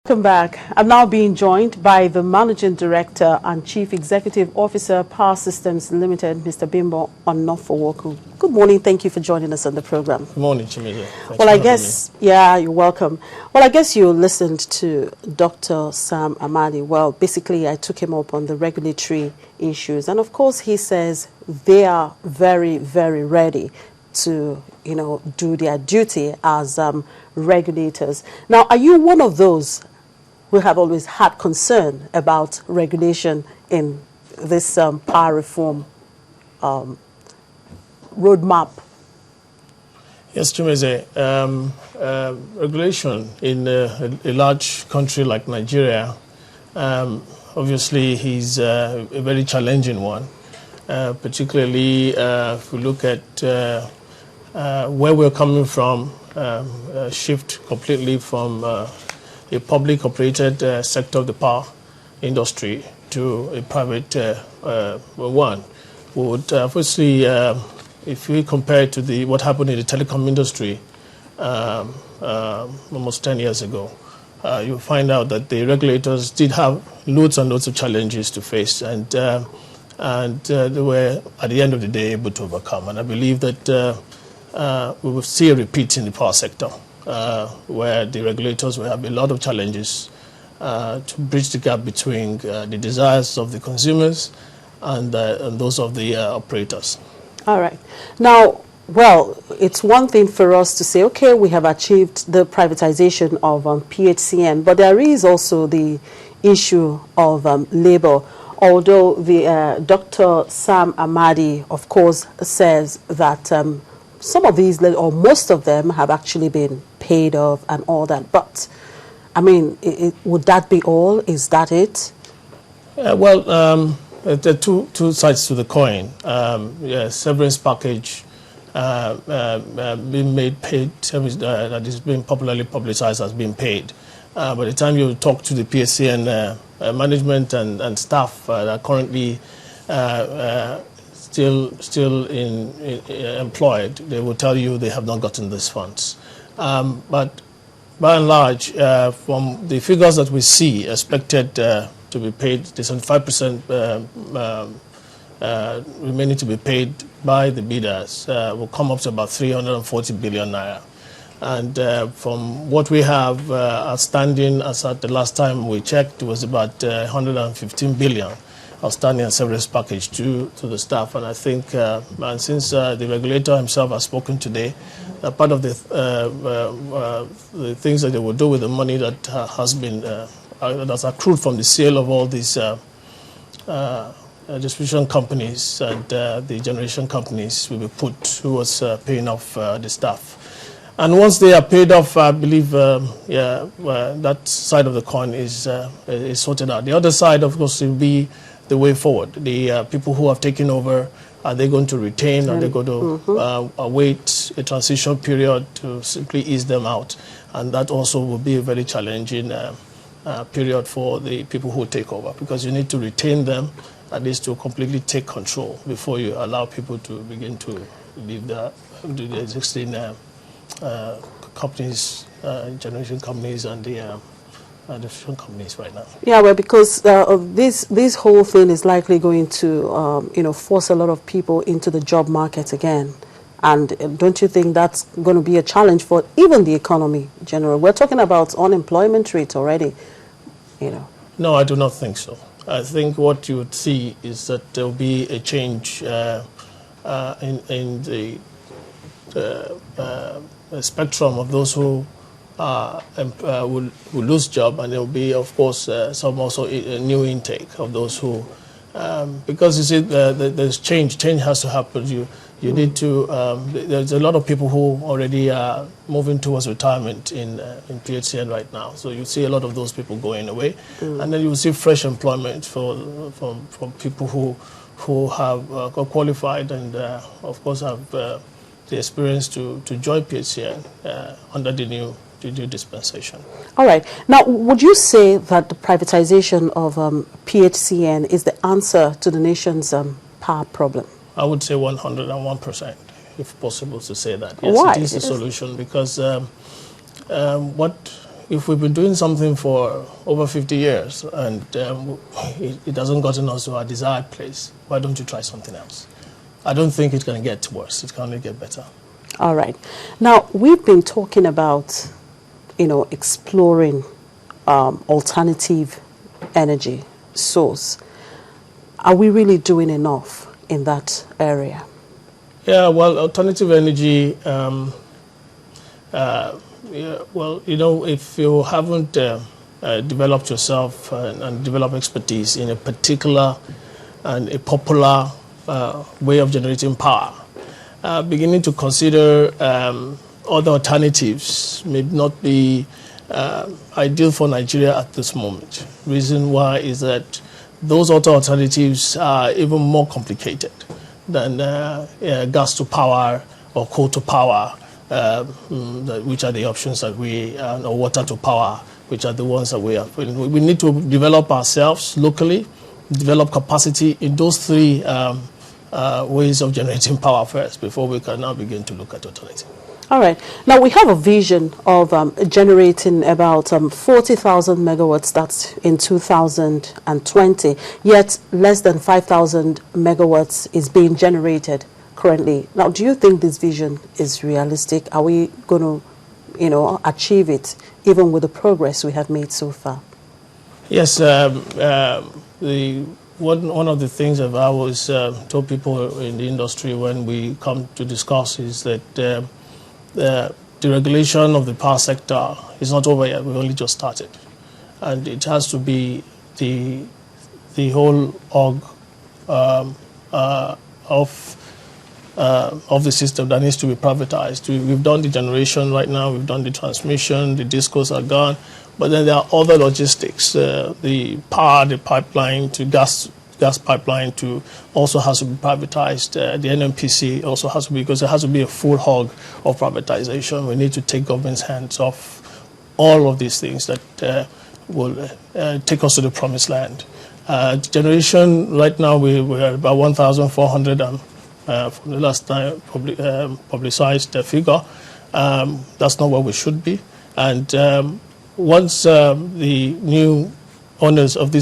Welcome back. I'm now being joined by the Managing Director and Chief Executive Officer, Power Systems Limited, Mr. Bimbo Onofowokan. Good morning. Thank you for joining us on the program. Good morning, Chimeze. Well, I guess, yeah, you're welcome. Well, I guess you listened to Dr. Sam Amadi. Well, basically, I took him up on the regulatory issues. And of course, he says they are very, very ready to, do their duty as regulators. Now, are you one of those who have always had concern about regulation in this power reform roadmap? Yes, Chimeze. Regulation in a large country like Nigeria, obviously, is a very challenging one, particularly if we look at where we're coming from, shift completely from a public operated sector of the power industry to a private one. Would obviously, if we compare it to what happened in the telecom industry almost 10 years ago, you'll find out that the regulators did have loads and loads of challenges to face, and they were, at the end of the day, able to overcome. And I believe that we will see a repeat in the power sector, where the regulators will have a lot of challenges to bridge the gap between the desires of the consumers and those of the operators. All right. Now, well, it's one thing for us to say, okay, we have achieved the privatization of PHCN, but there is also the issue of labor. Although the Dr. Sam Amadi, of course, says that some of these, or most of them, have actually been paid off and all that. But, I mean, would that be all? Is that it? Well, there are two sides to the coin. Severance package being made paid, that is being popularly publicized as being paid. By the time you talk to the PSCN management and staff that are currently still employed, they will tell you they have not gotten these funds. But by and large, from the figures that we see expected to be paid, the 75% remaining to be paid by the bidders will come up to about 340 billion naira. And from what we have outstanding as at the last time we checked, it was about 115 billion outstanding severance package to the staff. And I think, and since the regulator himself has spoken today, part of the things that they will do with the money that has been that's accrued from the sale of all these distribution companies and the generation companies will be put towards paying off the staff. And once they are paid off, I believe, that side of the coin is sorted out. The other side, of course, will be the way forward. The people who have taken over, are they going to retain? Are they going to await a transition period to simply ease them out? And that also will be a very challenging period for the people who take over, because you need to retain them, at least to completely take control before you allow people to begin to leave the existing companies, generation companies, and the different companies right now. Yeah, well, because this whole thing is likely going to, force a lot of people into the job market again. And don't you think that's going to be a challenge for even the economy in general? We're talking about unemployment rate already, No, I do not think so. I think what you would see is that there will be a change in the spectrum of those who will lose job, and there will be, of course, some also a new intake of those who, because you see, there's change. Change has to happen. You need to. There's a lot of people who already are moving towards retirement in PHCN right now. So you see a lot of those people going away, and then you will see fresh employment from people who have got qualified and, of course, have the experience to join PHCN under the new dispensation. All right. Now, would you say that the privatization of PHCN is the answer to the nation's power problem? I would say 101%, if possible to say that. Yes, Why? It is a solution, because what if we've been doing something for over 50 years and it hasn't gotten us to our desired place, why don't you try something else? I don't think it's going to get worse. It can only get better. All right. Now, we've been talking about, exploring alternative energy source. Are we really doing enough in that area? Yeah, well, alternative energy, if you haven't developed yourself and developed expertise in a particular and a popular way of generating power, beginning to consider other alternatives may not be ideal for Nigeria at this moment. Reason why is that those other alternatives are even more complicated than gas to power or coal to power, which are the options that or water to power, which are the ones that we have. We need to develop ourselves locally, develop capacity in those three ways of generating power first before we can now begin to look at alternatives. All right. Now, we have a vision of generating about 40,000 megawatts, that's in 2020, yet less than 5,000 megawatts is being generated currently. Now, do you think this vision is realistic? Are we going to, achieve it, even with the progress we have made so far? Yes. One of the things that I always told people in the industry when we come to discuss is that the regulation of the power sector is not over yet. We've only just started. And it has to be the whole org of the system that needs to be privatized. We've done the generation right now, we've done the transmission, the discos are gone, but then there are other logistics. The power, the pipeline to gas pipeline to also has to be privatized. The NNPC also has to be, because there has to be a full hog of privatization. We need to take government's hands off all of these things that will take us to the promised land. Generation, right now we're about 1,400 from the last time publicized figure. That's not where we should be. And once the new owners of these